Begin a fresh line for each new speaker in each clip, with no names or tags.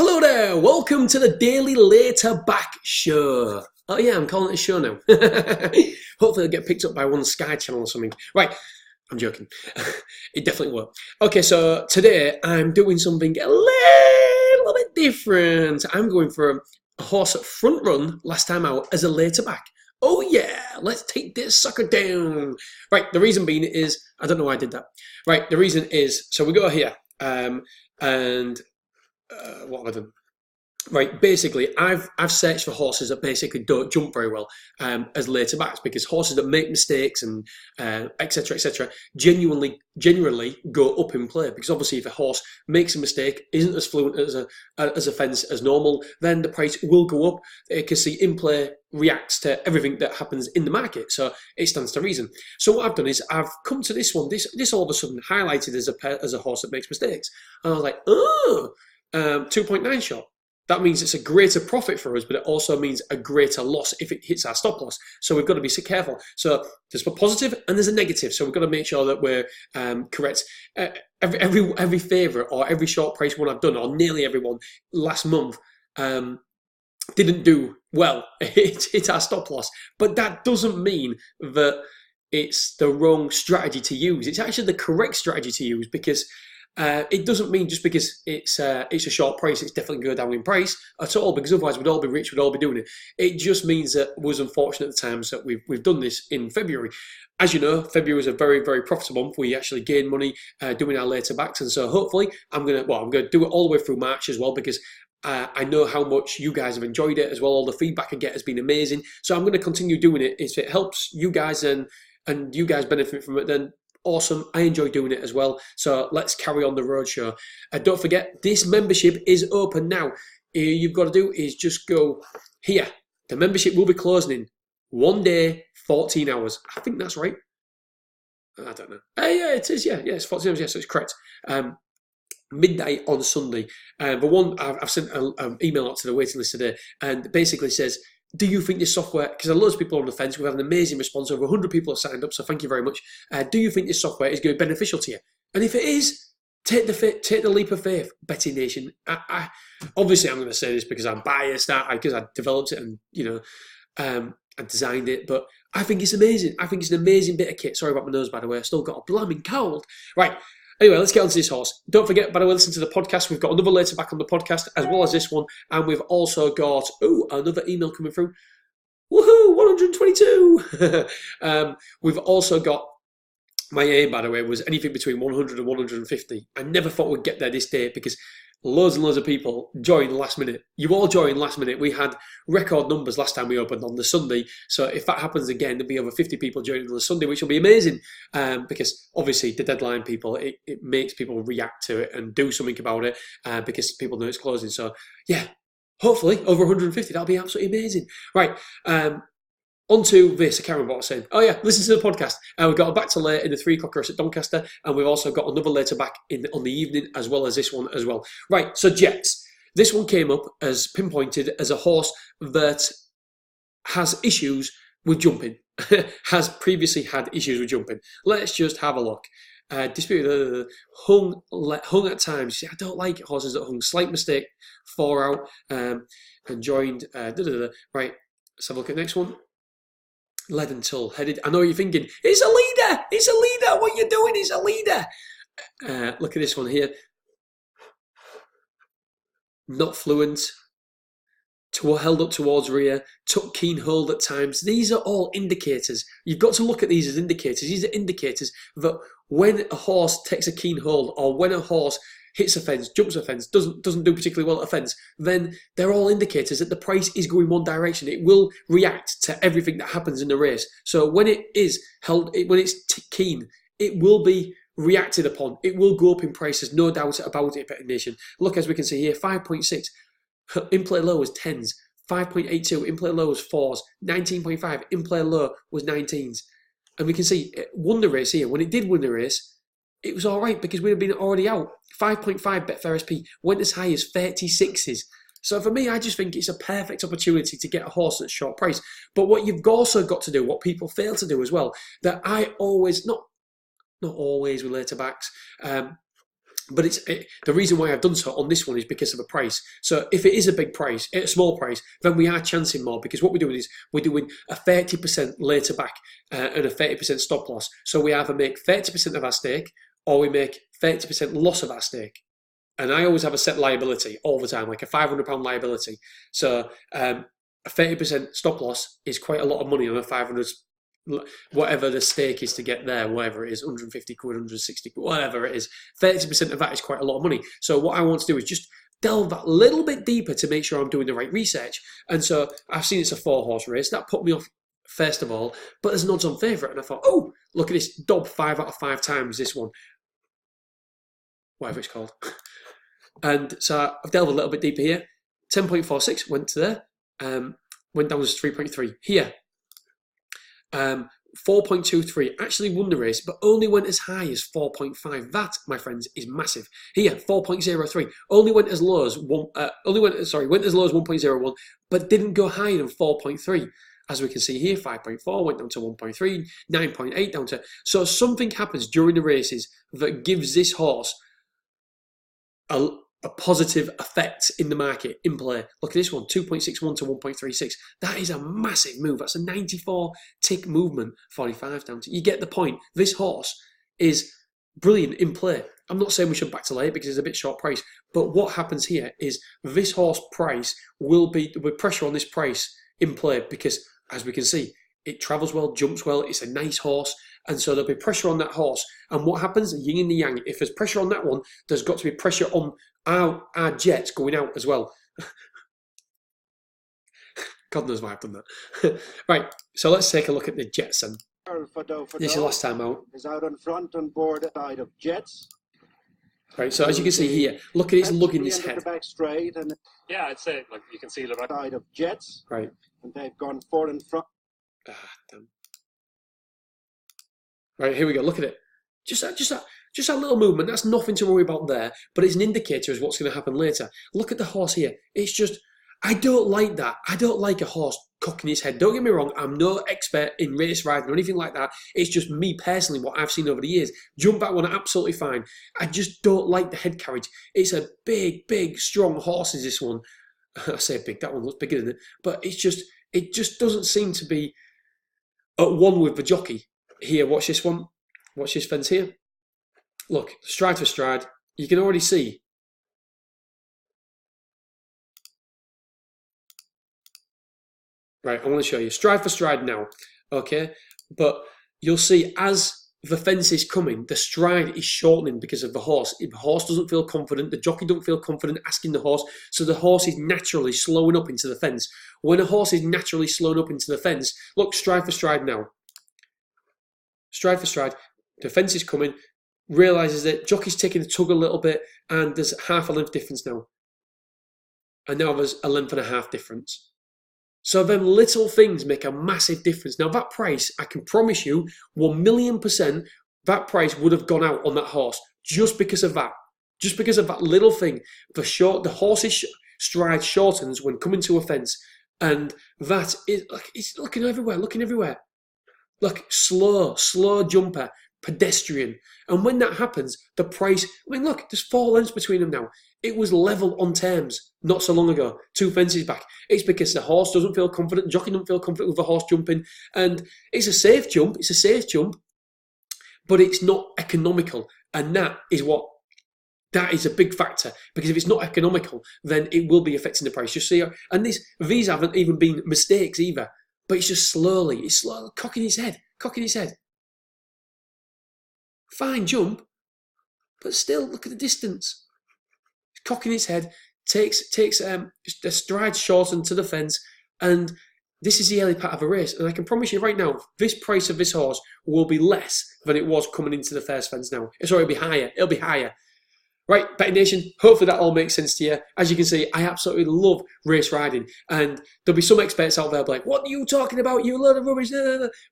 Hello there, welcome to the Daily Later Back Show. Oh yeah, I'm calling it a show now. Hopefully it'll get picked up by one Sky channel or something. Right, I'm joking. It definitely will. Okay, so today I'm doing something a little bit different. I'm going for a horse front run last time out as a later back. Oh yeah, let's take this sucker down. Right, the reason being is, I don't know why I did that. Right, the reason is, so we go here, and what have I done? Right, basically, I've searched for horses that basically don't jump very well as later backs because horses that make mistakes and etc. Generally go up in play because obviously if a horse makes a mistake, isn't as fluent as a fence as normal, then the price will go up because the in play reacts to everything that happens in the market, so it stands to reason. So what I've done is I've come to this one. This all of a sudden highlighted as a horse that makes mistakes, and I was like, oh. 2.9 shot. That means it's a greater profit for us, but it also means a greater loss if it hits our stop loss. So we've got to be careful. So there's a positive and there's a negative. So we've got to make sure that we're correct. Every favourite or every short price one I've done, or nearly everyone last month, didn't do well. It hit our stop loss. But that doesn't mean that it's the wrong strategy to use. It's actually the correct strategy to use because it doesn't mean just because it's a short price, it's definitely going to go down in price at all, because otherwise we'd all be rich, we'd all be doing it. It just means that it was unfortunate at the times that we've done this in February. As you know, February is a very, very profitable month. We actually gain money doing our later backs, and so hopefully I'm going to do it all the way through March as well, because I know how much you guys have enjoyed it as well. All the feedback I get has been amazing. So I'm going to continue doing it. If it helps you guys and you guys benefit from it, then awesome. I enjoy doing it as well. So let's carry on the roadshow. Don't forget, this membership is open now. All you've got to do is just go here. The membership will be closing in 1 day, 14 hours. I think that's right. I don't know. Yeah, it is. Yeah, it's 14 hours. Yeah, so it's correct. Midnight on Sunday. But one, I've sent an email out to the waiting list today, and it basically says, do you think this software, because there are loads of people on the fence, we've had an amazing response, over 100 people have signed up, so thank you very much. Do you think this software is going to be beneficial to you? And if it is, take the leap of faith, Betty Nation. Obviously I'm going to say this because I'm biased, because I developed it and, I designed it, but I think it's amazing. I think it's an amazing bit of kit. Sorry about my nose, by the way. I've still got a blamming cold. Right. Anyway, let's get on to this horse. Don't forget, by the way, listen to the podcast. We've got another later back on the podcast, as well as this one. And we've also got, another email coming through. Woohoo, 122. We've also got, my aim, by the way, was anything between 100 and 150. I never thought we'd get there this day because loads and loads of people joined last minute. You all joined last minute. We had record numbers last time we opened on the Sunday. So if that happens again, there'll be over 50 people joining on the Sunday, which will be amazing. Because obviously the deadline people, it makes people react to it and do something about it because people know it's closing. So yeah, hopefully over 150, that'll be absolutely amazing. Right. On to this, I can't remember what I was saying. Oh yeah, listen to the podcast. We've got a back to late in the 3 o'clock race at Doncaster, and we've also got another later back on the evening, as well as this one as well. Right, so Jets. This one came up as pinpointed as a horse that has issues with jumping. Has previously had issues with jumping. Let's just have a look. Disputed, hung at times. I don't like horses that hung. Slight mistake, 4 out, and joined. Right, let's have a look at the next one. Led until headed. I know you're thinking, it's a leader! It's a leader! What are you doing? It's a leader! Look at this one here. Not fluent. Held up towards rear. Took keen hold at times. These are all indicators. You've got to look at these as indicators. These are indicators that when a horse takes a keen hold, or when a horse hits a fence, jumps a fence, doesn't do particularly well at a fence, then they're all indicators that the price is going one direction. It will react to everything that happens in the race. So when it is held, when it's keen, it will be reacted upon. It will go up in prices, no doubt about it, Betting Nation. Look, as we can see here, 5.6. In play low was 10s. 5.82. In play low was 4s. 19.5. In play low was 19s. And we can see it won the race here. When it did win the race, it was all right because we'd have been already out. 5.5 Betfair SP went as high as 36s. So for me, I just think it's a perfect opportunity to get a horse at short price. But what you've also got to do, what people fail to do as well, that I always, not always with later backs, But the reason why I've done so on this one is because of the price. So if it is a big price, a small price, then we are chancing more, because what we're doing is we're doing a 30% later back and a 30% stop loss. So we either make 30% of our stake or we make 30% loss of our stake. And I always have a set liability all the time, like a £500 liability. So a 30% stop loss is quite a lot of money on a 500, whatever the stake is to get there, whatever it is, 150 quid, 160 quid, whatever it is. 30% of that is quite a lot of money. So what I want to do is just delve that little bit deeper to make sure I'm doing the right research. And so I've seen it's a 4-horse race. That put me off first of all, but there's an odds-on favourite. And I thought, oh, look at this, Dob 5 out of 5 times, this one. Whatever it's called. And so I've delved a little bit deeper here. 10.46 went to there. Went down to 3.3. Here, 4.23 actually won the race, but only went as high as 4.5. That, my friends, is massive. Here, 4.03 only went as low as went as low as 1.01, but didn't go higher than 4.3. As we can see here, 5.4 went down to 1.3, 9.8 down to. So something happens during the races that gives this horse a positive effect in the market, in play. Look at this one, 2.61 to 1.36. That is a massive move. That's a 94 tick movement, 45 down to. You get the point. This horse is brilliant in play. I'm not saying we should back to late because it's a bit short price, but what happens here is this horse price will be, with pressure on this price in play, because as we can see, it travels well, jumps well, it's a nice horse, and so there'll be pressure on that horse. And what happens? The yin and the yang. If there's pressure on that one, there's got to be pressure on our jets going out as well. God knows why I've done that. Right, so let's take a look at the jets then. This is the last time out.
Is out on front on board side of jets.
Right, so as you can see here, look at its lugging this head.
Back straight, and
yeah, I'd say like you can see the back
side of jets.
Right.
And they've gone forward and front.
Ah, damn. Right, here we go. Look at it. Just that little movement. That's nothing to worry about there, but it's an indicator of what's going to happen later. Look at the horse here. It's just, I don't like that. I don't like a horse cocking his head. Don't get me wrong. I'm no expert in race riding or anything like that. It's just me personally, what I've seen over the years. Jump back one, absolutely fine. I just don't like the head carriage. It's a big, strong horse is this one. I say big, that one looks bigger than it. But it just doesn't seem to be at one with the jockey. Here, watch this one. Watch this fence here. Look, stride for stride. You can already see. Right, I want to show you. Stride for stride now. Okay? But you'll see as the fence is coming, the stride is shortening because of the horse. If the horse doesn't feel confident, the jockey don't feel confident asking the horse, so the horse is naturally slowing up into the fence. When a horse is naturally slowing up into the fence, look, stride for stride now. Stride for stride. The fence is coming, realises that jockey's taking the tug a little bit, and there's half a length difference now. And now there's a length and a half difference. So them little things make a massive difference. Now that price, I can promise you, 1,000,000%, that price would have gone out on that horse just because of that. Just because of that little thing. The horse's stride shortens when coming to a fence, and that is like, it's looking everywhere. Look, slow jumper, pedestrian. And when that happens, the price, I mean, look, there's 4 lengths between them now. It was level on terms not so long ago, 2 fences back. It's because the horse doesn't feel confident, the jockey doesn't feel confident with the horse jumping. And it's a safe jump, but it's not economical. And that is a big factor, because if it's not economical, then it will be affecting the price. You see, and these haven't even been mistakes either. But it's just slowly, cocking his head. Fine jump, but still, look at the distance. He's cocking his head, takes the stride shortened to the fence, and this is the early part of a race. And I can promise you right now, this price of this horse will be less than it was coming into the first fence now. It'll be higher. Right, Betting Nation, hopefully that all makes sense to you. As you can see, I absolutely love race riding, and there'll be some experts out there like, what are you talking about, you load of rubbish?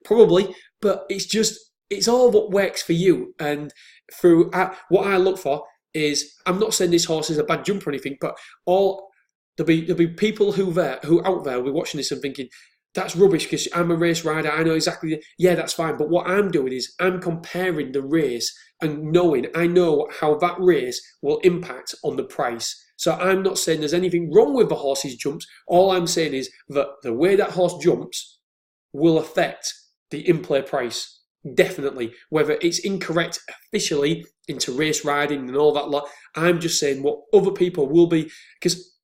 Probably, but it's all what works for you. And through what I look for is, I'm not saying this horse is a bad jumper or anything, but there'll be people who out there will be watching this and thinking, that's rubbish because I'm a race rider. I know exactly. Yeah, that's fine. But what I'm doing is I'm comparing the race and I know how that race will impact on the price. So I'm not saying there's anything wrong with the horse's jumps. All I'm saying is that the way that horse jumps will affect the in-play price. Definitely. Whether it's incorrect officially into race riding and all that lot, I'm just saying what other people will be, because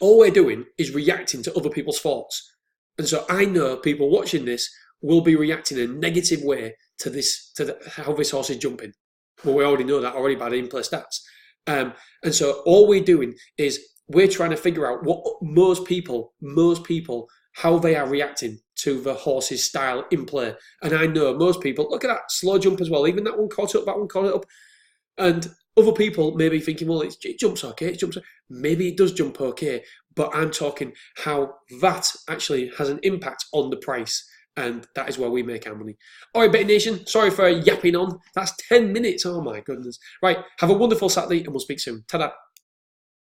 all we're doing is reacting to other people's thoughts. And so I know people watching this will be reacting in a negative way to this, how this horse is jumping. Well, we already know that already by the in-play stats. And so all we're doing is we're trying to figure out what most people, how they are reacting to the horse's style in play. And I know most people, look at that slow jump as well. Even that one caught it up. And other people may be thinking, well, it jumps okay, maybe it does jump okay, but I'm talking how that actually has an impact on the price, and that is where we make our money. All right, Betting Nation, sorry for yapping on. That's 10 minutes. Oh my goodness. Right, have a wonderful Saturday, and we'll speak soon. Ta-da.